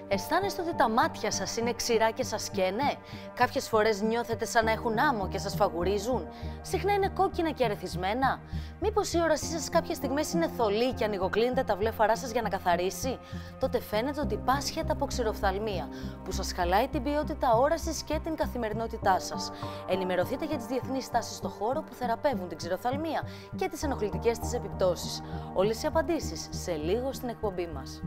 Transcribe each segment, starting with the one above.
Αισθάνεστε ότι τα μάτια σας είναι ξηρά και σας καίνε? Κάποιες φορές νιώθετε σαν να έχουν άμμο και σας φαγουρίζουν? Συχνά είναι κόκκινα και αρεθισμένα? Μήπως η όρασή σας κάποιες στιγμές είναι θολή και ανοιγοκλίνετε τα βλέφαρά σας για να καθαρίσει? Τότε φαίνεται ότι πάσχετε από ξηροφθαλμία, που σας χαλάει την ποιότητα όρασης και την καθημερινότητά σας. Ενημερωθείτε για τις διεθνείς τάσεις στο χώρο που θεραπεύουν την ξηροφθαλμία και τις ενοχλητικές της επιπτώσεις. Όλες οι απαντήσεις σε λίγο στην εκπομπή μας.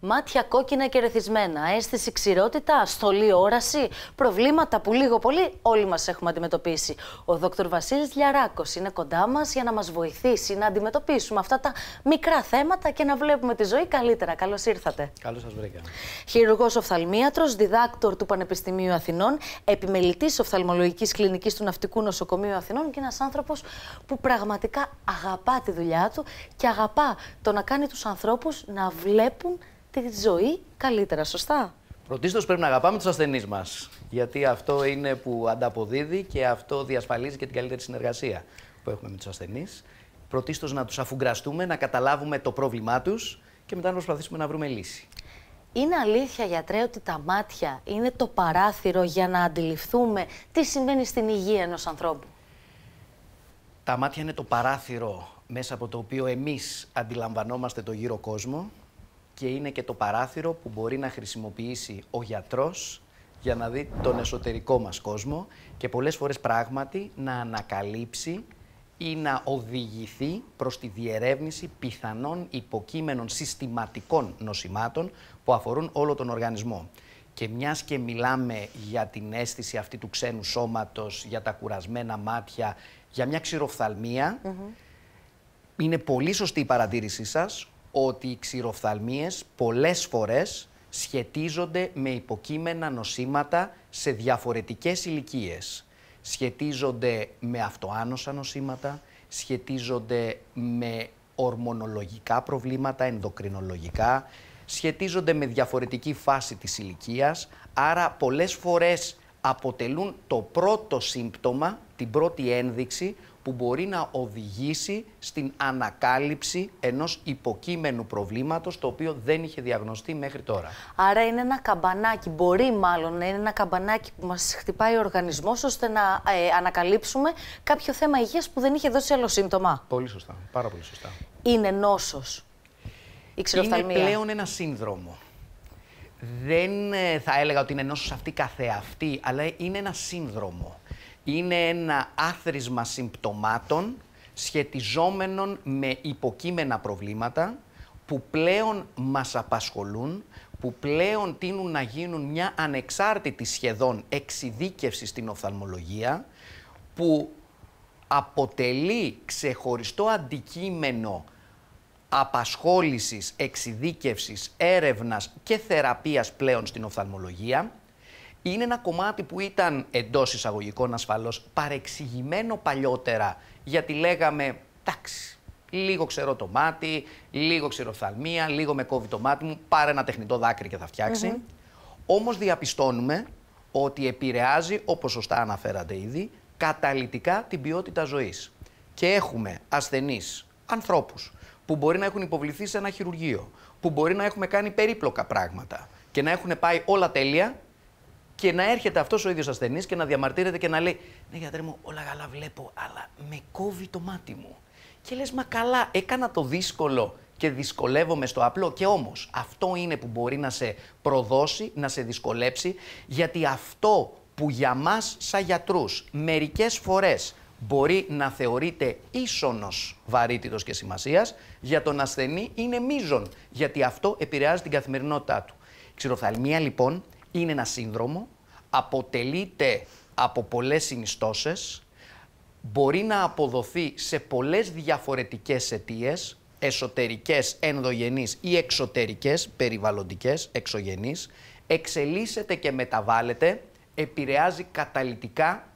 Μάτια κόκκινα και ρεθισμένα, αίσθηση ξηρότητα, στολή όραση, προβλήματα που λίγο πολύ όλοι μας έχουμε αντιμετωπίσει. Ο Δόκτωρ Βασίλης Λιαράκος είναι κοντά μας για να μας βοηθήσει να αντιμετωπίσουμε αυτά τα μικρά θέματα και να βλέπουμε τη ζωή καλύτερα. Καλώς ήρθατε. Καλώς σας βρήκα. Χειρουργός οφθαλμίατρος, διδάκτορ του Πανεπιστημίου Αθηνών, επιμελητής οφθαλμολογικής κλινικής του Ναυτικού Νοσοκομείου Αθηνών και ένας άνθρωπος που πραγματικά αγαπά τη δουλειά του και αγαπά το να κάνει τους ανθρώπους να βλέπουν τη ζωή καλύτερα, σωστά? Πρωτίστως πρέπει να αγαπάμε τους ασθενείς μας, γιατί αυτό είναι που ανταποδίδει και αυτό διασφαλίζει και την καλύτερη συνεργασία που έχουμε με τους ασθενείς. Πρωτίστως να τους αφουγκραστούμε, να καταλάβουμε το πρόβλημά τους και μετά να προσπαθήσουμε να βρούμε λύση. Είναι αλήθεια, γιατρέ, ότι τα μάτια είναι το παράθυρο για να αντιληφθούμε τι συμβαίνει στην υγεία ενός ανθρώπου? Τα μάτια είναι το παράθυρο μέσα από το οποίο εμείς αντιλαμβανόμαστε το γύρο κόσμο και είναι και το παράθυρο που μπορεί να χρησιμοποιήσει ο γιατρός για να δει τον εσωτερικό μας κόσμο και πολλές φορές πράγματι να ανακαλύψει ή να οδηγηθεί προς τη διερεύνηση πιθανών υποκείμενων συστηματικών νοσημάτων που αφορούν όλο τον οργανισμό. Και μιας και μιλάμε για την αίσθηση αυτή του ξένου σώματος, για τα κουρασμένα μάτια, για μια ξηροφθαλμία, είναι πολύ σωστή η παρατήρησή σας ότι οι ξηροφθαλμίες πολλές φορές σχετίζονται με υποκείμενα νοσήματα σε διαφορετικές ηλικίες. Σχετίζονται με αυτοάνοσα νοσήματα, σχετίζονται με ορμονολογικά προβλήματα, ενδοκρινολογικά, σχετίζονται με διαφορετική φάση της ηλικίας, άρα πολλές φορές αποτελούν το πρώτο σύμπτωμα, την πρώτη ένδειξη που μπορεί να οδηγήσει στην ανακάλυψη ενός υποκείμενου προβλήματος το οποίο δεν είχε διαγνωστεί μέχρι τώρα. Άρα είναι ένα καμπανάκι, μπορεί μάλλον να είναι ένα καμπανάκι που μας χτυπάει ο οργανισμός ώστε να ανακαλύψουμε κάποιο θέμα υγείας που δεν είχε δώσει άλλο σύμπτωμα. Πολύ σωστά, πάρα πολύ σωστά. Είναι νόσος η ξηροφθαλμία? Είναι πλέον ένα σύνδρομο. Δεν θα έλεγα ότι είναι νόσος αυτή καθεαυτή, αλλά είναι ένα σύνδρομο. Είναι ένα άθροισμα συμπτωμάτων σχετιζόμενων με υποκείμενα προβλήματα που πλέον μας απασχολούν, που πλέον τείνουν να γίνουν μια ανεξάρτητη σχεδόν εξειδίκευση στην οφθαλμολογία, που αποτελεί ξεχωριστό αντικείμενο απασχόλησης, εξειδίκευσης, έρευνας και θεραπείας πλέον στην οφθαλμολογία. Είναι ένα κομμάτι που ήταν εντός εισαγωγικών ασφαλώς παρεξηγημένο παλιότερα, γιατί λέγαμε, εντάξει, λίγο ξερό το μάτι, λίγο ξηροφθαλμία, λίγο με κόβει το μάτι μου, πάρε ένα τεχνητό δάκρυ και θα φτιάξει. Όμως διαπιστώνουμε ότι επηρεάζει, όπως σωστά αναφέρατε ήδη, καταλυτικά την ποιότητα ζωής. Και έχουμε ασθενείς ανθρώπους που μπορεί να έχουν υποβληθεί σε ένα χειρουργείο, που μπορεί να έχουμε κάνει περίπλοκα πράγματα και να έχουν πάει όλα τέλεια, και να έρχεται αυτός ο ίδιος ασθενής και να διαμαρτύρεται και να λέει: ναι, γιατρέ μου, όλα καλά βλέπω, αλλά με κόβει το μάτι μου. Και λες, μα καλά, έκανα το δύσκολο και δυσκολεύομαι στο απλό. Και όμως αυτό είναι που μπορεί να σε προδώσει, να σε δυσκολέψει, γιατί αυτό που για μας σαν γιατρούς μερικές φορές μπορεί να θεωρείται ίσονος βαρύτητος και σημασίας, για τον ασθενή είναι μείζον, γιατί αυτό επηρεάζει την καθημερινότητά του. Η ξηροφθαλμία λοιπόν είναι ένα σύνδρομο, αποτελείται από πολλές συνιστώσεις, μπορεί να αποδοθεί σε πολλές διαφορετικές αιτίες, εσωτερικές, ενδογενείς ή εξωτερικές, περιβαλλοντικές, εξωγενείς, εξελίσσεται και μεταβάλλεται, επηρεάζει καταλυτικά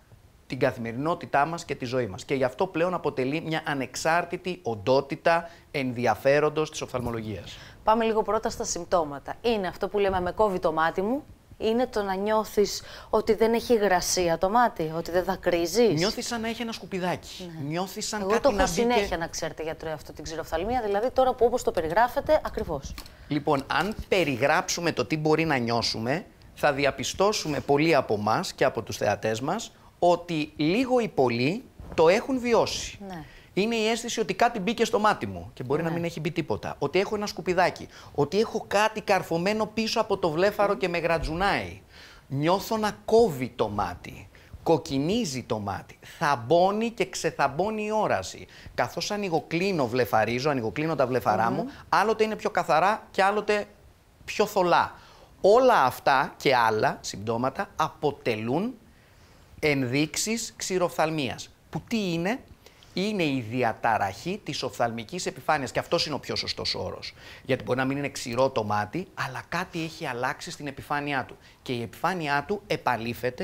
την καθημερινότητά μας και τη ζωή μας. Και γι' αυτό πλέον αποτελεί μια ανεξάρτητη οντότητα ενδιαφέροντος της οφθαλμολογίας. Πάμε λίγο πρώτα στα συμπτώματα. Είναι αυτό που λέμε με κόβει το μάτι μου. Είναι το να νιώθεις ότι δεν έχει υγρασία το μάτι, ότι δεν δακρύζεις. Νιώθεις σαν να έχει ένα σκουπιδάκι. Ναι. Νιώθεις σαν Εγώ κάτι το έχω να μπήκε... συνέχεια, να ξέρετε, γιατρέ, αυτό την ξηροφθαλμία, δηλαδή τώρα που όπως το περιγράφετε, ακριβώς. Λοιπόν, αν περιγράψουμε το τι μπορεί να νιώσουμε, θα διαπιστώσουμε πολλοί από εμάς και από τους θεατές μας ότι λίγο ή πολύ το έχουν βιώσει. Ναι. Είναι η αίσθηση ότι κάτι μπήκε στο μάτι μου και μπορεί να μην έχει μπει τίποτα. Ότι έχω ένα σκουπιδάκι. Ότι έχω κάτι καρφωμένο πίσω από το βλέφαρο και με γρατζουνάει. Νιώθω να κόβει το μάτι. Κοκκινίζει το μάτι. Θαμπώνει και ξεθαμπώνει η όραση. Καθώς ανοιγοκλίνω τα βλεφαρά μου, άλλοτε είναι πιο καθαρά και άλλοτε πιο θολά. Όλα αυτά και άλλα συμπτώματα αποτελούν ενδείξεις ξηροφθαλμίας. Που τι είναι? Είναι η διαταραχή της οφθαλμικής επιφάνειας. Και αυτός είναι ο πιο σωστός όρος. Γιατί μπορεί να μην είναι ξηρό το μάτι, αλλά κάτι έχει αλλάξει στην επιφάνειά του. Και η επιφάνειά του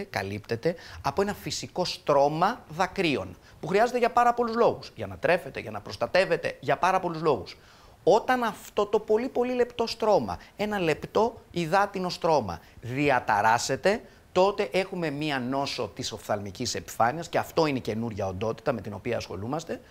καλύπτεται από ένα φυσικό στρώμα δακρύων. Που χρειάζεται για πάρα πολλούς λόγους. Για να τρέφεται, για να προστατεύεται, για πάρα πολλούς λόγους. Όταν αυτό το πολύ πολύ λεπτό στρώμα, ένα λεπτό υδάτινο στρώμα, διαταράσσεται, τότε έχουμε μία νόσο της οφθαλμικής επιφάνειας και αυτό είναι η καινούρια οντότητα με την οποία ασχολούμαστε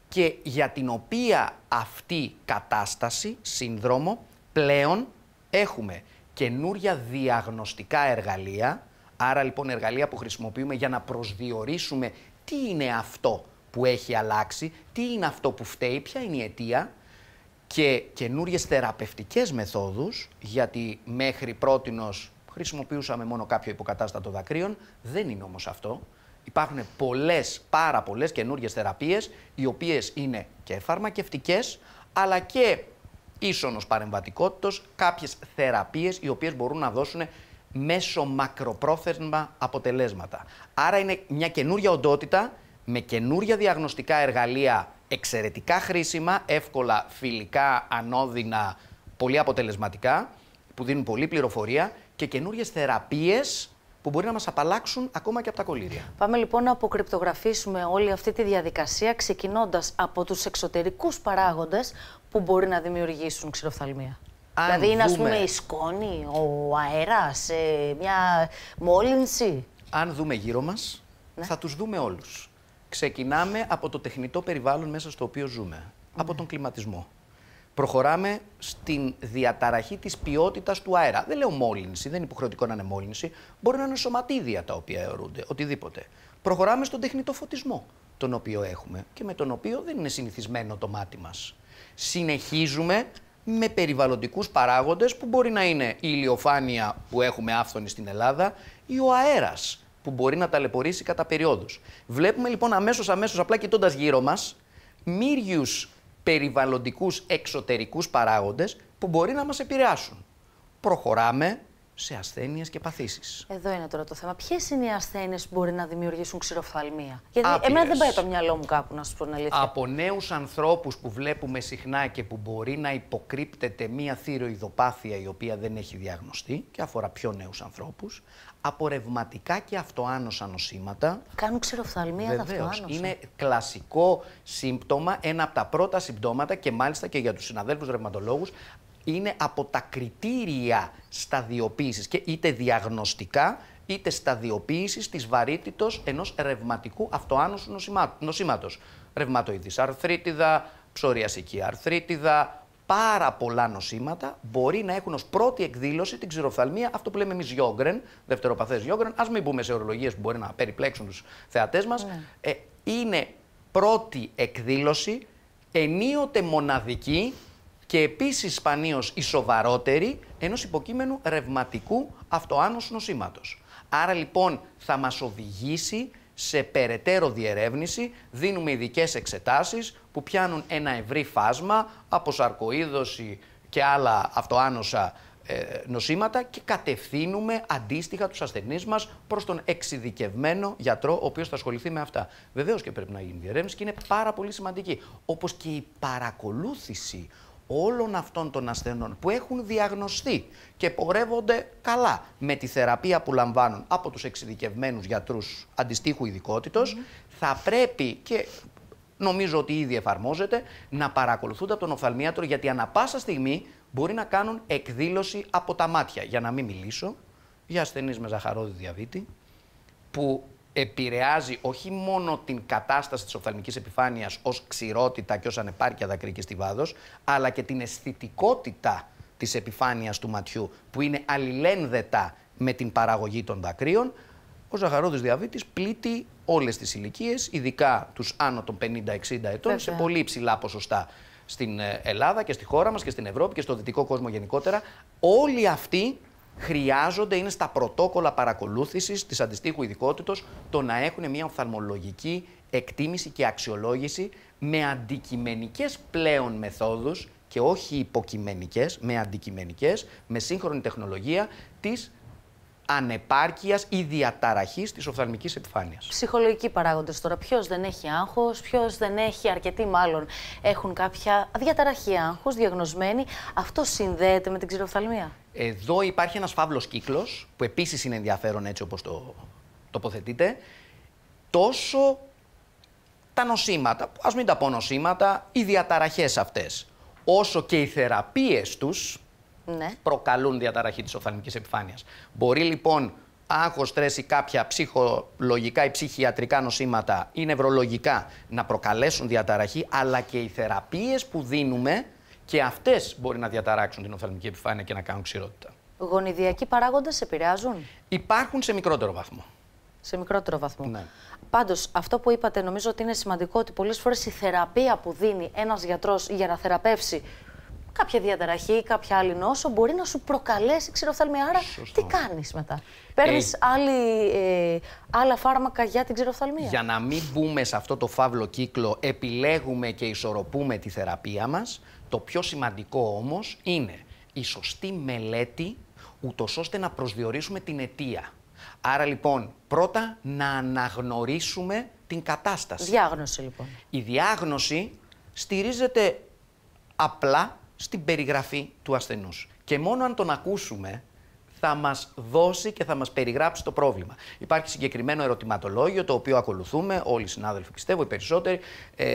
και για την οποία αυτή κατάσταση, σύνδρομο, πλέον έχουμε καινούρια διαγνωστικά εργαλεία, άρα λοιπόν εργαλεία που χρησιμοποιούμε για να προσδιορίσουμε τι είναι αυτό που έχει αλλάξει, τι είναι αυτό που φταίει, ποια είναι η αιτία και καινούριες θεραπευτικές μεθόδους, γιατί μέχρι πρότινος χρησιμοποιούσαμε μόνο κάποιο υποκατάστατο δακρύων, δεν είναι όμως αυτό. Υπάρχουν πάρα πολλές καινούριες θεραπείες, οι οποίες είναι και φαρμακευτικές, αλλά και ίσονος παρεμβατικότητος, κάποιες θεραπείες οι οποίες μπορούν να δώσουν μέσω μακροπρόθεσμα αποτελέσματα. Άρα είναι μια καινούρια οντότητα με καινούρια διαγνωστικά εργαλεία εξαιρετικά χρήσιμα, εύκολα, φιλικά, ανώδυνα, πολύ αποτελεσματικά, που δίνουν πολλή πληροφορία και καινούριες θεραπείες που μπορεί να μας απαλλάξουν ακόμα και από τα κολλήρια. Πάμε λοιπόν να αποκρυπτογραφήσουμε όλη αυτή τη διαδικασία ξεκινώντας από τους εξωτερικούς παράγοντες που μπορεί να δημιουργήσουν ξηροφθαλμία. Δηλαδή είναι ας πούμε η σκόνη, ο αέρας, μια μόλυνση. Αν δούμε γύρω μας, θα τους δούμε όλους. Ξεκινάμε από το τεχνητό περιβάλλον μέσα στο οποίο ζούμε, από τον κλιματισμό. Προχωράμε στην διαταραχή της ποιότητας του αέρα. Δεν λέω μόλυνση, δεν είναι υποχρεωτικό να είναι μόλυνση. Μπορεί να είναι σωματίδια τα οποία αιωρούνται, οτιδήποτε. Προχωράμε στον τεχνητό φωτισμό, τον οποίο έχουμε και με τον οποίο δεν είναι συνηθισμένο το μάτι μας. Συνεχίζουμε με περιβαλλοντικούς παράγοντες που μπορεί να είναι η ηλιοφάνεια που έχουμε άφθονη στην Ελλάδα ή ο αέρας που μπορεί να ταλαιπωρήσει κατά περιόδους. Βλέπουμε λοιπόν αμέσως, απλά κοιτώντας γύρω μας, μύριους περιβαλλοντικούς εξωτερικούς παράγοντες που μπορεί να μας επηρεάσουν. Προχωράμε σε ασθένειες και παθήσεις. Εδώ είναι τώρα το θέμα. Ποιες είναι οι ασθένειες που μπορεί να δημιουργήσουν ξηροφθαλμία? Γιατί εμένα δεν πάει το μυαλό μου κάπου, να σου πω την αλήθεια. Από νέους ανθρώπους που βλέπουμε συχνά και που μπορεί να υποκρύπτεται μία θηροειδοπάθεια η οποία δεν έχει διαγνωστεί και αφορά πιο νέους ανθρώπους, από ρευματικά και αυτοάνωσα νοσήματα. Κάνουν ξηροφθαλμία τα αυτοάνωσα. Είναι κλασικό σύμπτωμα, ένα από τα πρώτα συμπτώματα και μάλιστα και για τους συναδέλφους ρευματολόγους, είναι από τα κριτήρια σταδιοποίησης και είτε διαγνωστικά είτε σταδιοποίησης της βαρύτητος ενός ρευματικού αυτοάνωσου νοσήματος. Ρευματοειδής αρθρίτιδα, ψωριασική αρθρίτιδα, πάρα πολλά νοσήματα μπορεί να έχουν ως πρώτη εκδήλωση την ξηροφθαλμία, αυτό που λέμε εμείς Sjögren, δευτεροπαθές Sjögren. Ας μην πούμε σε ορολογίες που μπορεί να περιπλέξουν τους θεατές μας. Είναι πρώτη εκδήλωση, ενίοτε μοναδική και επίσης σπανίως η σοβαρότερη ενός υποκείμενου ρευματικού αυτοάνωσου νοσήματος. Άρα λοιπόν θα μας οδηγήσει σε περαιτέρω διερεύνηση, δίνουμε ειδικές εξετάσεις που πιάνουν ένα ευρύ φάσμα από σαρκοείδωση και άλλα αυτοάνοσα νοσήματα και κατευθύνουμε αντίστοιχα τους ασθενείς μας προς τον εξειδικευμένο γιατρό ο οποίος θα ασχοληθεί με αυτά. Βεβαίως και πρέπει να γίνει διερεύνηση και είναι πάρα πολύ σημαντική. Όπως και η παρακολούθηση όλων αυτών των ασθενών που έχουν διαγνωστεί και πορεύονται καλά με τη θεραπεία που λαμβάνουν από τους εξειδικευμένους γιατρούς αντιστοίχου ειδικότητος, θα πρέπει, και νομίζω ότι ήδη εφαρμόζεται, να παρακολουθούνται από τον οφθαλμίατρο, γιατί ανά πάσα στιγμή μπορεί να κάνουν εκδήλωση από τα μάτια. Για να μην μιλήσω για ασθενείς με ζαχαρόδι διαβήτη, που επηρεάζει όχι μόνο την κατάσταση της οφθαλμικής επιφάνειας ως ξηρότητα και ως ανεπάρκεια δακρύκης στιβάδος, αλλά και την αισθητικότητα της επιφάνειας του ματιού, που είναι αλληλένδετα με την παραγωγή των δακρύων. Ο ζαχαρόδης διαβήτης πλήττει όλες τις ηλικίες, ειδικά τους άνω των 50-60 ετών, σε πολύ υψηλά ποσοστά στην Ελλάδα και στη χώρα μας και στην Ευρώπη και στο δυτικό κόσμο γενικότερα. Όλοι αυτοί χρειάζονται, είναι στα πρωτόκολλα παρακολούθησης της αντιστοίχου ειδικότητος, το να έχουν μια οφθαλμολογική εκτίμηση και αξιολόγηση με αντικειμενικές πλέον μεθόδους και όχι υποκειμενικές, με αντικειμενικές, με σύγχρονη τεχνολογία της ανεπάρκειας ή διαταραχής της οφθαλμικής επιφάνειας. Ψυχολογικοί παράγοντες τώρα. Ποιος δεν έχει άγχος, ποιος δεν έχει, αρκετοί μάλλον έχουν κάποια διαταραχή άγχους διαγνωσμένη. Αυτό συνδέεται με την ξηροφθαλμία? Εδώ υπάρχει ένας φαύλος κύκλος, που επίσης είναι ενδιαφέρον έτσι όπως το τοποθετείτε. Τόσο τα νοσήματα, ας μην τα πω νοσήματα, οι διαταραχές αυτές, όσο και οι θεραπείες τους, ναι, προκαλούν διαταραχή της οφθαλμικής επιφάνειας. Μπορεί λοιπόν άγχος, στρες ή κάποια ψυχολογικά ή ψυχιατρικά νοσήματα ή νευρολογικά να προκαλέσουν διαταραχή, αλλά και οι θεραπείες που δίνουμε και αυτές μπορεί να διαταράξουν την οφθαλμική επιφάνεια και να κάνουν ξηρότητα. Γονιδιακοί παράγοντες επηρεάζουν? Υπάρχουν σε μικρότερο βαθμό. Σε μικρότερο βαθμό. Ναι. Πάντως, αυτό που είπατε νομίζω ότι είναι σημαντικό, ότι πολλές φορές η θεραπεία που δίνει ένας γιατρός για να θεραπεύσει κάποια διαταραχή, κάποια άλλη νόσο, μπορεί να σου προκαλέσει ξηροφθαλμία. Άρα, τι κάνεις μετά? Παίρνεις άλλα φάρμακα για την ξηροφθαλμία? Για να μην μπούμε σε αυτό το φαύλο κύκλο, επιλέγουμε και ισορροπούμε τη θεραπεία μας. Το πιο σημαντικό όμως είναι η σωστή μελέτη, ούτως ώστε να προσδιορίσουμε την αιτία. Άρα λοιπόν, πρώτα να αναγνωρίσουμε την κατάσταση. Διάγνωση λοιπόν. Η διάγνωση στηρίζεται απλά στην περιγραφή του ασθενούς. Και μόνο αν τον ακούσουμε θα μας δώσει και θα μας περιγράψει το πρόβλημα. Υπάρχει συγκεκριμένο ερωτηματολόγιο, το οποίο ακολουθούμε όλοι οι συνάδελφοι, πιστεύω, οι περισσότεροι,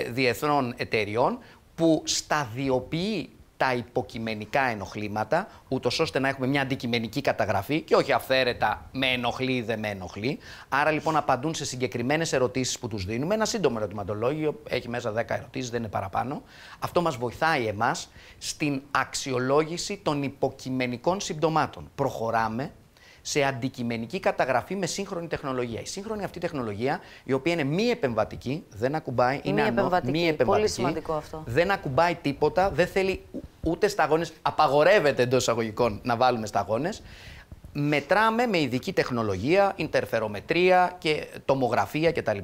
διεθνών εταιριών, που σταδιοποιεί τα υποκειμενικά ενοχλήματα, ούτως ώστε να έχουμε μια αντικειμενική καταγραφή και όχι αυθαίρετα με ενοχλεί ή δεν με ενοχλεί. Άρα λοιπόν απαντούν σε συγκεκριμένες ερωτήσεις που τους δίνουμε. Ένα σύντομο ερωτηματολόγιο, έχει μέσα 10 ερωτήσεις, δεν είναι παραπάνω. Αυτό μας βοηθάει εμάς στην αξιολόγηση των υποκειμενικών συμπτωμάτων. Προχωράμε σε αντικειμενική καταγραφή με σύγχρονη τεχνολογία. Η σύγχρονη αυτή τεχνολογία, η οποία είναι μη επεμβατική, δεν ακουμπάει, είναι μη επεμβατική. Πολύ σημαντικό αυτό. Δεν ακουμπάει τίποτα, δεν θέλει ούτε σταγόνες, απαγορεύεται εντός εισαγωγικών να βάλουμε σταγόνες. Μετράμε με ειδική τεχνολογία, ιντερφερομετρία και τομογραφία κτλ.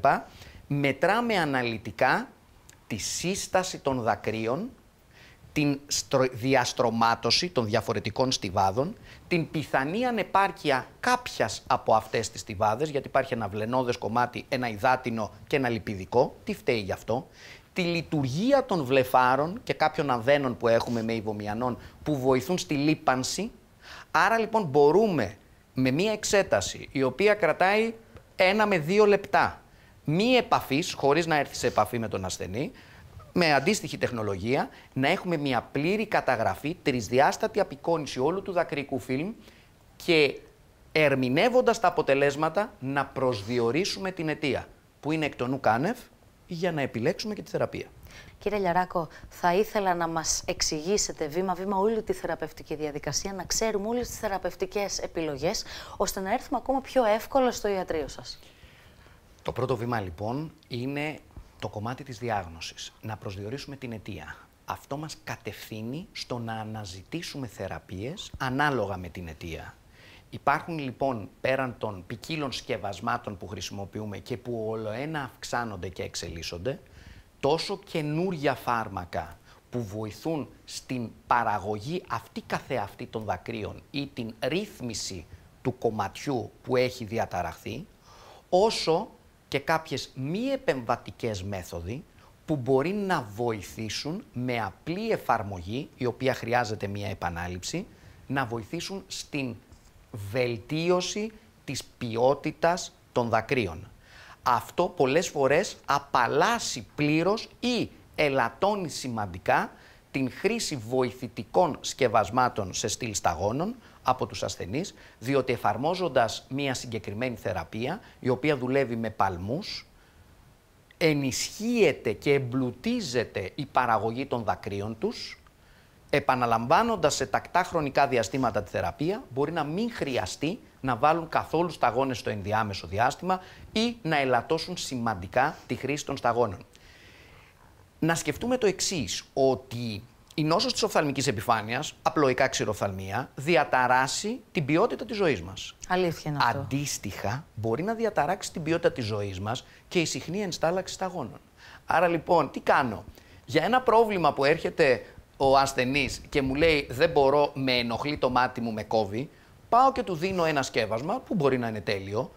Μετράμε αναλυτικά τη σύσταση των δακρύων, την διαστρωμάτωση των διαφορετικών στιβάδων, την πιθανή ανεπάρκεια κάποιας από αυτές τις στιβάδες, γιατί υπάρχει ένα βλενώδες κομμάτι, ένα υδάτινο και ένα λιπιδικό. Τι φταίει γι' αυτό? Τη λειτουργία των βλεφάρων και κάποιων αδένων που έχουμε με ιβομιανών που βοηθούν στη λίπανση. Άρα λοιπόν μπορούμε με μία εξέταση η οποία κρατάει 1 με 2 λεπτά, μη επαφής, χωρίς να έρθει σε επαφή με τον ασθενή, με αντίστοιχη τεχνολογία, να έχουμε μια πλήρη καταγραφή, τρισδιάστατη απεικόνιση όλου του δακρυικού φιλμ και ερμηνεύοντας τα αποτελέσματα να προσδιορίσουμε την αιτία, που είναι εκ των ουκάνευ, για να επιλέξουμε και τη θεραπεία. Κύριε Λιαράκο, θα ήθελα να μας εξηγήσετε βήμα-βήμα όλη τη θεραπευτική διαδικασία, να ξέρουμε όλες τις θεραπευτικές επιλογές, ώστε να έρθουμε ακόμα πιο εύκολα στο ιατρείο σας. Το πρώτο βήμα λοιπόν είναι το κομμάτι της διάγνωσης, να προσδιορίσουμε την αιτία. Αυτό μας κατευθύνει στο να αναζητήσουμε θεραπείες ανάλογα με την αιτία. Υπάρχουν λοιπόν, πέραν των ποικίλων σκευασμάτων που χρησιμοποιούμε και που ολοένα αυξάνονται και εξελίσσονται, τόσο καινούρια φάρμακα που βοηθούν στην παραγωγή αυτή καθεαυτή των δακρύων ή την ρύθμιση του κομματιού που έχει διαταραχθεί, όσο και κάποιες μη επεμβατικές μέθοδοι που μπορεί να βοηθήσουν με απλή εφαρμογή, η οποία χρειάζεται μία επανάληψη, να βοηθήσουν στην βελτίωση της ποιότητας των δακρύων. Αυτό πολλές φορές απαλλάσσει πλήρως ή ελαττώνει σημαντικά την χρήση βοηθητικών σκευασμάτων σε στυλ σταγόνων από τους ασθενείς, διότι εφαρμόζοντας μία συγκεκριμένη θεραπεία, η οποία δουλεύει με παλμούς, ενισχύεται και εμπλουτίζεται η παραγωγή των δακρύων τους, επαναλαμβάνοντας σε τακτά χρονικά διαστήματα τη θεραπεία, μπορεί να μην χρειαστεί να βάλουν καθόλου σταγόνες στο ενδιάμεσο διάστημα ή να ελαττώσουν σημαντικά τη χρήση των σταγόνων. Να σκεφτούμε το εξής, ότι η νόσος της οφθαλμικής επιφάνειας, απλοϊκά ξηροφθαλμία, διαταράσσει την ποιότητα της ζωής μας. Αλήθεια είναι αυτό. Αντίστοιχα, μπορεί να διαταράξει την ποιότητα της ζωής μας και η συχνή ενστάλλαξη σταγόνων. Άρα λοιπόν, τι κάνω? Για ένα πρόβλημα που έρχεται ο ασθενής και μου λέει δεν μπορώ, με ενοχλεί το μάτι μου, με κόβει, πάω και του δίνω ένα σκεύασμα που μπορεί να είναι τέλειο,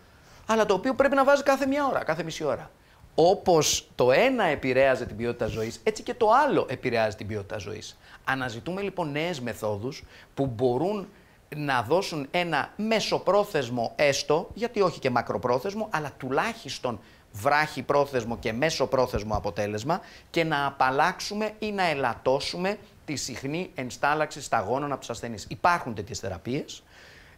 αλλά το οποίο πρέπει να βάζει κάθε μία ώρα, κάθε μισή ώρα. Όπως το ένα επηρέαζε την ποιότητα ζωής, έτσι και το άλλο επηρεάζει την ποιότητα ζωής. Αναζητούμε λοιπόν νέες μεθόδους που μπορούν να δώσουν ένα μεσοπρόθεσμο έστω, γιατί όχι και μακροπρόθεσμο, αλλά τουλάχιστον βράχη πρόθεσμο και μέσοπρόθεσμο αποτέλεσμα και να απαλλάξουμε ή να ελαττώσουμε τη συχνή ενστάλλαξη σταγόνων από τους ασθενείς. Υπάρχουν τέτοιες θεραπείες.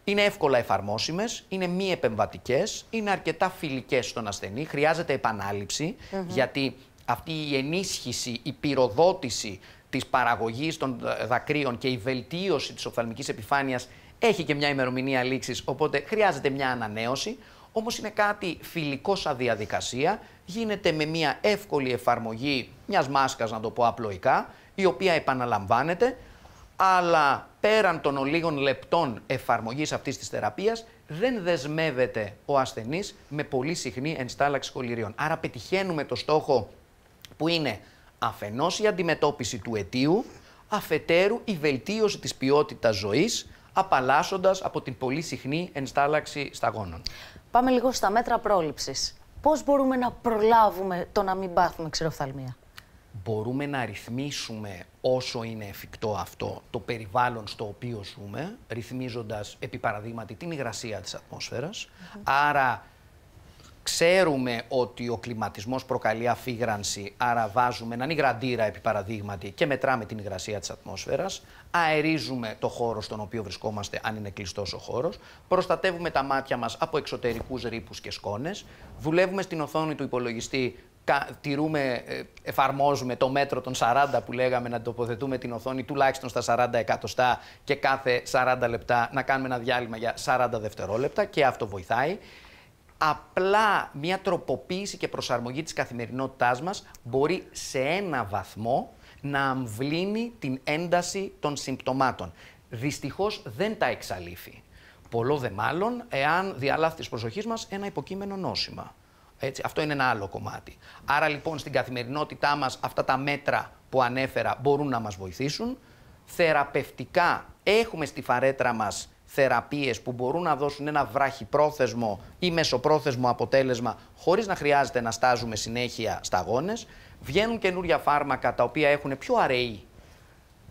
Είναι εύκολα εφαρμόσιμες, είναι μη επεμβατικές, είναι αρκετά φιλικές στον ασθενή, χρειάζεται επανάληψη, γιατί αυτή η ενίσχυση, η πυροδότηση της παραγωγής των δακρύων και η βελτίωση της οφθαλμικής επιφάνειας έχει και μια ημερομηνία λήξης, οπότε χρειάζεται μια ανανέωση, όμως είναι κάτι φιλικό σαν διαδικασία, γίνεται με μια εύκολη εφαρμογή μιας μάσκας, να το πω απλοϊκά, η οποία επαναλαμβάνεται, αλλά πέραν των ολίγων λεπτών εφαρμογής αυτής της θεραπείας δεν δεσμεύεται ο ασθενής με πολύ συχνή ενστάλλαξη κολληρίων. Άρα πετυχαίνουμε το στόχο που είναι αφενός η αντιμετώπιση του αιτίου, αφετέρου η βελτίωση της ποιότητας ζωής, απαλλάσσοντας από την πολύ συχνή ενστάλλαξη σταγόνων. Πάμε λίγο στα μέτρα πρόληψης. Πώς μπορούμε να προλάβουμε το να μην πάθουμε ξηροφθαλμία? Μπορούμε να ρυθμίσουμε όσο είναι εφικτό αυτό το περιβάλλον στο οποίο ζούμε, ρυθμίζοντας επί παραδείγματι την υγρασία της ατμόσφαιρας. Άρα ξέρουμε ότι ο κλιματισμός προκαλεί αφύγρανση, άρα βάζουμε έναν υγραντήρα επί παραδείγματι και μετράμε την υγρασία της ατμόσφαιρας. Αερίζουμε το χώρο στον οποίο βρισκόμαστε, αν είναι κλειστός ο χώρος. Προστατεύουμε τα μάτια μας από εξωτερικούς ρήπους και σκόνες. Δουλεύουμε στην οθόνη του υπολογιστή. Εφαρμόζουμε το μέτρο των 40 που λέγαμε, να τοποθετούμε την οθόνη τουλάχιστον στα 40 εκατοστά και κάθε 40 λεπτά να κάνουμε ένα διάλειμμα για 40 δευτερόλεπτα και αυτό βοηθάει. Απλά μια τροποποίηση και προσαρμογή της καθημερινότητάς μας μπορεί σε ένα βαθμό να αμβλύνει την ένταση των συμπτωμάτων. Δυστυχώς δεν τα εξαλείφει. Πολλό δε μάλλον εάν διαλάθει της προσοχής μας ένα υποκείμενο νόσημα. Έτσι, αυτό είναι ένα άλλο κομμάτι. Άρα λοιπόν στην καθημερινότητά μας αυτά τα μέτρα που ανέφερα μπορούν να μας βοηθήσουν. Θεραπευτικά έχουμε στη φαρέτρα μας θεραπείες που μπορούν να δώσουν ένα βραχυπρόθεσμο ή μεσοπρόθεσμο αποτέλεσμα χωρίς να χρειάζεται να στάζουμε συνέχεια σταγόνες. Βγαίνουν καινούρια φάρμακα τα οποία έχουν πιο αραιή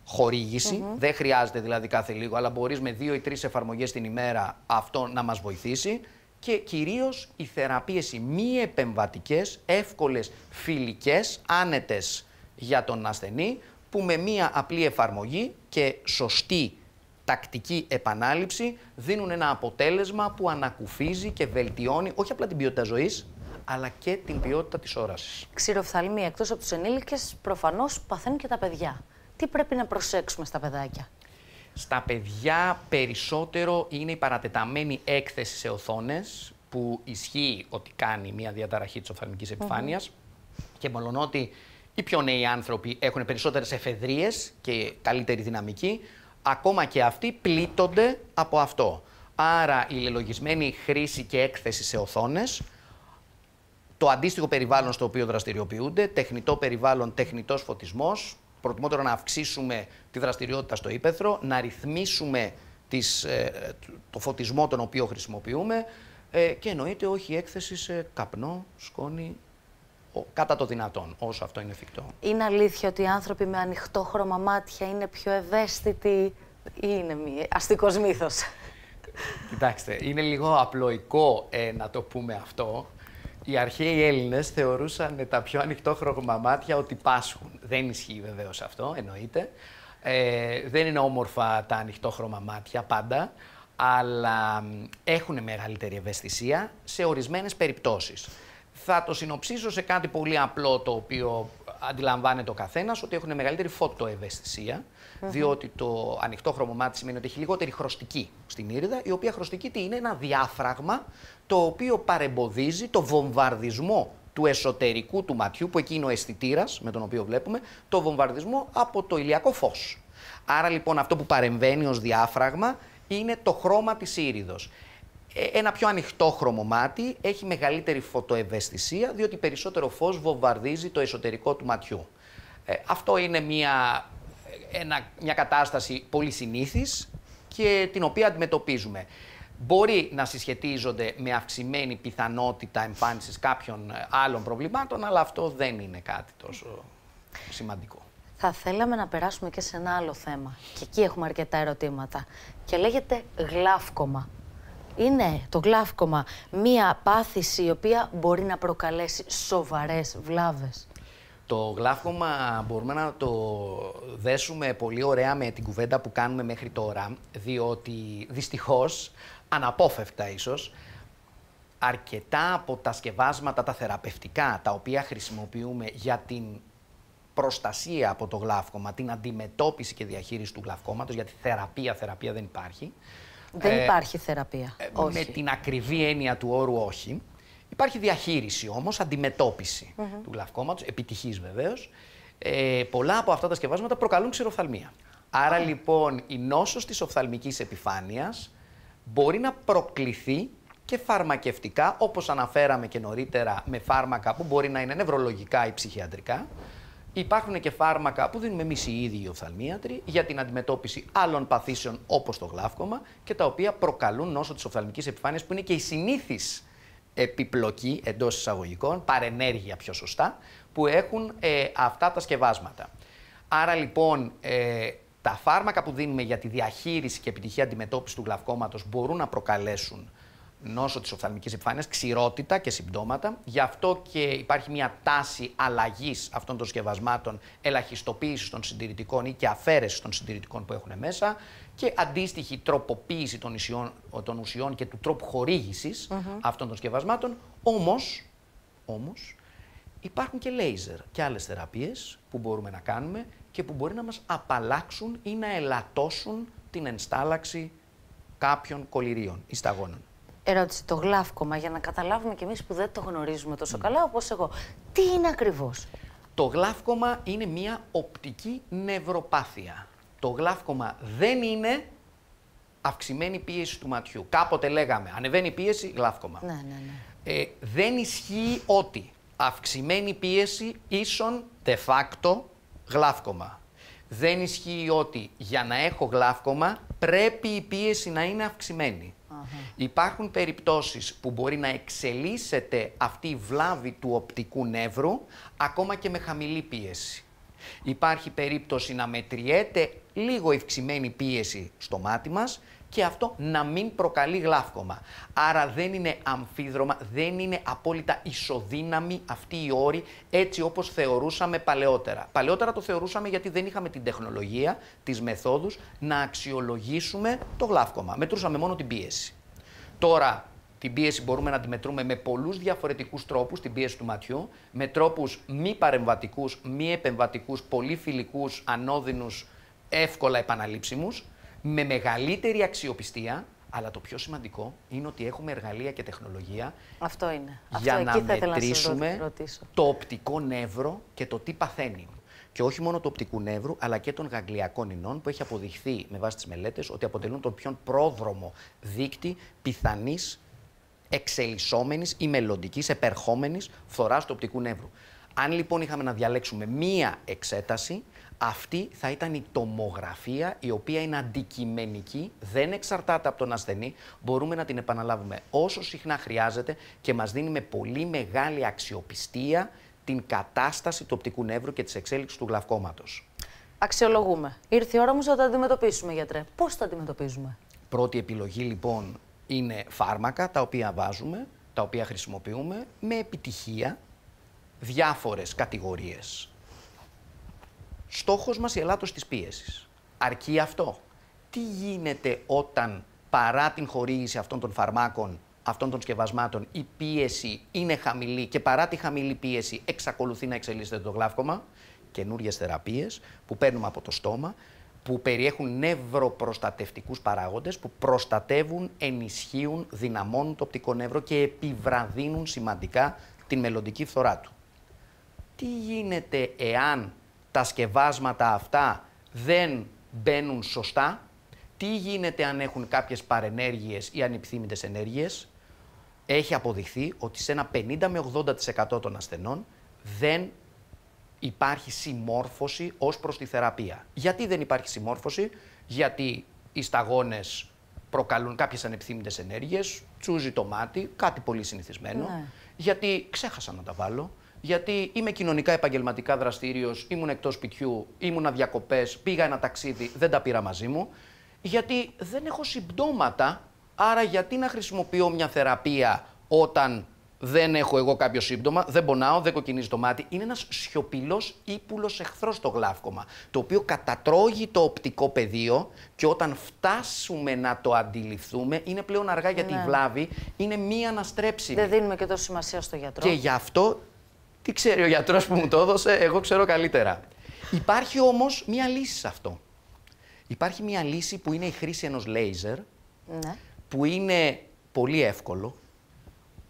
χορήγηση, δεν χρειάζεται δηλαδή κάθε λίγο, αλλά μπορείς με 2 ή 3 εφαρμογές την ημέρα αυτό να μας βοηθήσει. Και κυρίως οι θεραπείες οι μη επεμβατικές, εύκολες, φιλικές, άνετες για τον ασθενή, που με μία απλή εφαρμογή και σωστή τακτική επανάληψη δίνουν ένα αποτέλεσμα που ανακουφίζει και βελτιώνει όχι απλά την ποιότητα ζωής, αλλά και την ποιότητα της όρασης. Ξηροφθαλμία εκτός από τους ενήλικες, προφανώς παθαίνουν και τα παιδιά. Τι πρέπει να προσέξουμε στα παιδάκια? Στα παιδιά περισσότερο είναι η παρατεταμένη έκθεση σε οθόνες, που ισχύει ότι κάνει μια διαταραχή της οφθαλμικής επιφάνειας και μολονότι οι πιο νέοι άνθρωποι έχουν περισσότερες εφεδρίες και καλύτερη δυναμική, ακόμα και αυτοί πλήττονται από αυτό. Άρα η λελογισμένη χρήση και έκθεση σε οθόνες, το αντίστοιχο περιβάλλον στο οποίο δραστηριοποιούνται, τεχνητό περιβάλλον, τεχνητός φωτισμός, προτιμότερο να αυξήσουμε τη δραστηριότητα στο ύπαιθρο, να ρυθμίσουμε το φωτισμό τον οποίο χρησιμοποιούμε και εννοείται όχι έκθεση σε καπνό, σκόνη κατά το δυνατόν, όσο αυτό είναι εφικτό. Είναι αλήθεια ότι οι άνθρωποι με ανοιχτόχρωμα μάτια είναι πιο ευαίσθητοι ή είναι αστικός μύθος? Κοιτάξτε, είναι λίγο απλοϊκό να το πούμε αυτό. Οι αρχαίοι Έλληνες θεωρούσαν τα πιο ανοιχτόχρωμα μάτια ότι πάσχουν. Δεν ισχύει βεβαίως αυτό, εννοείται. Δεν είναι όμορφα τα ανοιχτόχρωμα μάτια πάντα, αλλά έχουν μεγαλύτερη ευαισθησία σε ορισμένες περιπτώσεις. Θα το συνοψίσω σε κάτι πολύ απλό, το οποίο αντιλαμβάνεται ο καθένας, ότι έχουν μεγαλύτερη φωτοευαισθησία, διότι το ανοιχτόχρωμο μάτι σημαίνει ότι έχει λιγότερη χρωστική στην ήριδα, η οποία χρωστική τι είναι? Ένα διάφραγμα το οποίο παρεμποδίζει το βομβαρδισμό του εσωτερικού του ματιού, που εκεί είναι ο αισθητήρας με τον οποίο βλέπουμε, το βομβαρδισμό από το ηλιακό φως. Άρα λοιπόν αυτό που παρεμβαίνει ως διάφραγμα είναι το χρώμα της ήριδος. Ένα πιο ανοιχτόχρωμο μάτι έχει μεγαλύτερη φωτοευαισθησία, διότι περισσότερο φως βομβαρδίζει το εσωτερικό του ματιού. Αυτό είναι μια κατάσταση πολύ συνήθις και την οποία αντιμετωπίζουμε. Μπορεί να συσχετίζονται με αυξημένη πιθανότητα εμφάνισης κάποιων άλλων προβλημάτων, αλλά αυτό δεν είναι κάτι τόσο σημαντικό. Θα θέλαμε να περάσουμε και σε ένα άλλο θέμα. Και εκεί έχουμε αρκετά ερωτήματα. Και λέγεται γλαύκομα. Είναι το γλαύκομα μία πάθηση η οποία μπορεί να προκαλέσει σοβαρές βλάβες? Το γλαύκομα μπορούμε να το δέσουμε πολύ ωραία με την κουβέντα που κάνουμε μέχρι τώρα, διότι δυστυχώς, αναπόφευκτα ίσως, αρκετά από τα σκευάσματα, τα θεραπευτικά, τα οποία χρησιμοποιούμε για την προστασία από το γλαύκομα, την αντιμετώπιση και διαχείριση του γλαυκόματος, γιατί θεραπεία δεν υπάρχει. Δεν υπάρχει θεραπεία. Όχι. Με την ακριβή έννοια του όρου όχι. Υπάρχει διαχείριση όμως, αντιμετώπιση του γλαυκόματος, επιτυχής βεβαίως. Πολλά από αυτά τα σκευάσματα προκαλούν ξηροφθαλμία. Άρα λοιπόν η νόσος της οφθαλμικής επιφάνειας μπορεί να προκληθεί και φαρμακευτικά, όπως αναφέραμε και νωρίτερα, με φάρμακα που μπορεί να είναι νευρολογικά ή ψυχιατρικά. Υπάρχουν και φάρμακα που δίνουμε εμείς οι ίδιοι οι οφθαλμίατροι για την αντιμετώπιση άλλων παθήσεων όπως το γλαύκομα και τα οποία προκαλούν νόσο της οφθαλμικής επιφάνειας, που είναι και η συνήθις επιπλοκή εντός εισαγωγικών, παρενέργεια πιο σωστά, που έχουν αυτά τα σκευάσματα. Άρα λοιπόν τα φάρμακα που δίνουμε για τη διαχείριση και επιτυχή αντιμετώπιση του γλαυκόματος μπορούν να προκαλέσουν νόσο της οφθαλμικής επιφάνειας, ξηρότητα και συμπτώματα. Γι' αυτό και υπάρχει μια τάση αλλαγής αυτών των σκευασμάτων, ελαχιστοποίησης των συντηρητικών ή και αφαίρεσης των συντηρητικών που έχουν μέσα και αντίστοιχη τροποποίηση των ουσιών και του τρόπου χορήγησης αυτών των σκευασμάτων. Όμως υπάρχουν και λέιζερ και άλλες θεραπείες που μπορούμε να κάνουμε και που μπορεί να μας απαλλάξουν ή να ελαττώσουν την ενστάλλαξη κάποιων κολληρίων ή σταγόνων. Ερώτηση, το γλαύκομα, για να καταλάβουμε κι εμείς που δεν το γνωρίζουμε τόσο καλά όπως εγώ. Τι είναι ακριβώς? Το γλαύκομα είναι μια οπτική νευροπάθεια. Το γλαύκομα δεν είναι αυξημένη πίεση του ματιού. Κάποτε λέγαμε, ανεβαίνει η πίεση, γλαύκομα. Ναι. Δεν ισχύει ότι αυξημένη πίεση ίσον de facto γλαύκομα. Δεν ισχύει ότι για να έχω γλαύκομα πρέπει η πίεση να είναι αυξημένη. Υπάρχουν περιπτώσεις που μπορεί να εξελίσσεται αυτή η βλάβη του οπτικού νεύρου ακόμα και με χαμηλή πίεση. Υπάρχει περίπτωση να μετριέται λίγο ευξημένη πίεση στο μάτι μας και αυτό να μην προκαλεί γλαύκομα. Άρα δεν είναι αμφίδρομα, δεν είναι απόλυτα ισοδύναμη αυτή η όρη έτσι όπως θεωρούσαμε παλαιότερα. Παλαιότερα το θεωρούσαμε γιατί δεν είχαμε την τεχνολογία, τις μεθόδους να αξιολογήσουμε το γλαύκομα. Μετρούσαμε μόνο την πίεση. Τώρα την πίεση μπορούμε να τη μετρούμε με πολλούς διαφορετικούς τρόπους, την πίεση του ματιού, με τρόπους μη παρεμβατικούς, μη επεμβατικούς, πολύ φιλικούς, ανώδυνους, εύκολα επαναλήψιμους, με μεγαλύτερη αξιοπιστία, αλλά το πιο σημαντικό είναι ότι έχουμε εργαλεία και τεχνολογία για να μετρήσουμε το οπτικό νεύρο και το τι παθαίνει. Και όχι μόνο του οπτικού νεύρου, αλλά και των γαγγλιακών ινών, που έχει αποδειχθεί με βάση τις μελέτες ότι αποτελούν τον πιο πρόδρομο δείκτη πιθανής εξελισσόμενης ή μελλοντικής επερχόμενης φθοράς του οπτικού νεύρου. Αν λοιπόν είχαμε να διαλέξουμε μία εξέταση, αυτή θα ήταν η τομογραφία, η οποία είναι αντικειμενική, δεν εξαρτάται από τον ασθενή, μπορούμε να την επαναλάβουμε όσο συχνά χρειάζεται και μας δίνει με πολύ μεγάλη αξιοπιστία την κατάσταση του οπτικού νεύρου και της εξέλιξης του γλαυκώματος. Αξιολογούμε. Ήρθε η ώρα όμως να το αντιμετωπίσουμε, γιατρέ. Πώς το αντιμετωπίζουμε? Πρώτη επιλογή λοιπόν είναι φάρμακα τα οποία βάζουμε, τα οποία χρησιμοποιούμε με επιτυχία, διάφορες κατηγορίες. Στόχος μας η ελάττωση της πίεσης. Αρκεί αυτό? Τι γίνεται όταν παρά την χορήγηση αυτών των φαρμάκων, αυτών των σκευασμάτων, η πίεση είναι χαμηλή και παρά τη χαμηλή πίεση εξακολουθεί να εξελίσσεται το γλαύκωμα? Καινούριες θεραπείες που παίρνουμε από το στόμα, που περιέχουν νευροπροστατευτικούς παράγοντες, που προστατεύουν, ενισχύουν, δυναμώνουν το οπτικό νεύρο και επιβραδύνουν σημαντικά την μελλοντική φθορά του. Τι γίνεται εάν τα σκευάσματα αυτά δεν μπαίνουν σωστά? Τι γίνεται αν έχουν κάποιες παρενέργειες ή ανεπιθύμητες ενέργειες? Έχει αποδειχθεί ότι σε ένα 50 με 80% των ασθενών δεν υπάρχει συμμόρφωση ως προς τη θεραπεία. Γιατί δεν υπάρχει συμμόρφωση? Γιατί οι σταγόνες προκαλούν κάποιες ανεπιθύμητες ενέργειες, τσούζει το μάτι, κάτι πολύ συνηθισμένο. Ναι. Γιατί ξέχασα να τα βάλω, γιατί είμαι κοινωνικά επαγγελματικά δραστήριος, ήμουν εκτός σπιτιού, ήμουνα διακοπές, πήγα ένα ταξίδι, δεν τα πήρα μαζί μου. Γιατί δεν έχω συμπτώματα, άρα γιατί να χρησιμοποιώ μια θεραπεία όταν δεν έχω εγώ κάποιο σύμπτωμα, δεν πονάω, δεν κοκκινίζει το μάτι. Είναι ένας σιωπηλός ύπουλος εχθρός το γλαύκωμα, το οποίο κατατρώγει το οπτικό πεδίο και όταν φτάσουμε να το αντιληφθούμε είναι πλέον αργά, γιατί η βλάβη είναι μη αναστρέψιμη. Δεν δίνουμε και τόσο σημασία στο γιατρό. Και γι' αυτό, τι ξέρει ο γιατρός που μου το έδωσε, εγώ ξέρω καλύτερα. Υπάρχει όμως μία λύση σε αυτό. Υπάρχει μία λύση που είναι η χρήση ενός λέιζερ, που είναι πολύ εύκολο,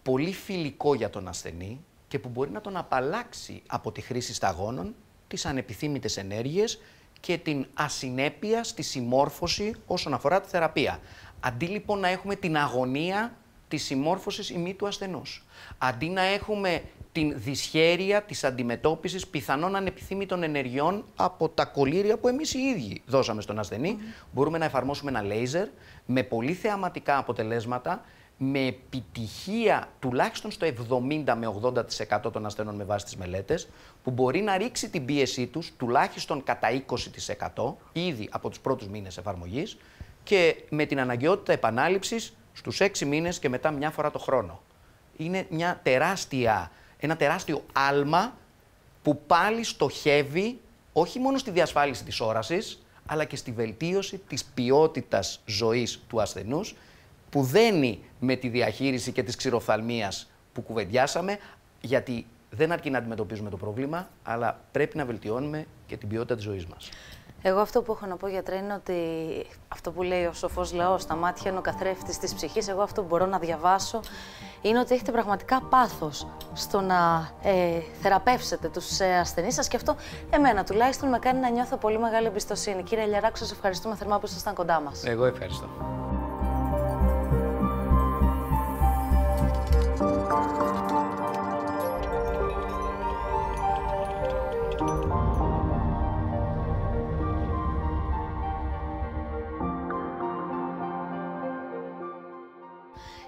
πολύ φιλικό για τον ασθενή και που μπορεί να τον απαλλάξει από τη χρήση σταγόνων, τις ανεπιθύμητες ενέργειες και την ασυνέπεια στη συμμόρφωση όσον αφορά τη θεραπεία. Αντί λοιπόν να έχουμε την αγωνία της συμμόρφωσης ή μη του ασθενούς, αντί να έχουμε την δυσχέρεια της αντιμετώπισης πιθανών ανεπιθύμητων ενεργειών από τα κολλήρια που εμείς οι ίδιοι δώσαμε στον ασθενή, μπορούμε να εφαρμόσουμε ένα λέιζερ με πολύ θεαματικά αποτελέσματα, με επιτυχία τουλάχιστον στο 70 με 80% των ασθενών με βάση τις μελέτες, που μπορεί να ρίξει την πίεσή τους τουλάχιστον κατά 20% ήδη από τους πρώτους μήνες εφαρμογής και με την αναγκαιότητα επανάληψης στους 6 μήνες και μετά μια φορά το χρόνο. Είναι ένα τεράστιο άλμα που πάλι στοχεύει όχι μόνο στη διασφάλιση της όρασης, αλλά και στη βελτίωση της ποιότητας ζωής του ασθενούς, που δένει με τη διαχείριση και της ξηροφθαλμίας που κουβεντιάσαμε, γιατί δεν αρκεί να αντιμετωπίζουμε το πρόβλημα, αλλά πρέπει να βελτιώνουμε και την ποιότητα της ζωής μας. Εγώ αυτό που έχω να πω, γιατρέ, είναι ότι αυτό που λέει ο σοφός λαός, τα μάτια είναι ο καθρέφτης της ψυχής. Εγώ αυτό που μπορώ να διαβάσω είναι ότι έχετε πραγματικά πάθος στο να θεραπεύσετε τους ασθενείς σας και αυτό εμένα τουλάχιστον με κάνει να νιώθω πολύ μεγάλη εμπιστοσύνη. Κύριε Λιαράκο, σας ευχαριστούμε θερμά που ήσασταν κοντά μας. Εγώ ευχαριστώ.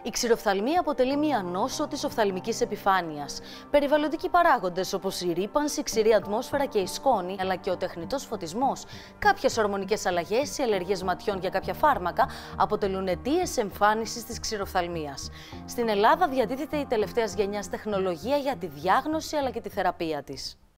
Η ξηροφθαλμία αποτελεί μία νόσο της οφθαλμικής επιφάνειας. Περιβαλλοντικοί παράγοντες όπως η ρύπανση, η ξηρή ατμόσφαιρα και η σκόνη, αλλά και ο τεχνητός φωτισμός, κάποιες ορμονικές αλλαγές, οι αλλεργίες ματιών για κάποια φάρμακα αποτελούν αιτίες εμφάνισης της ξηροφθαλμίας. Στην Ελλάδα διατίθεται η τελευταίας γενιάς τεχνολογία για τη διάγνωση αλλά και τη θεραπεία της.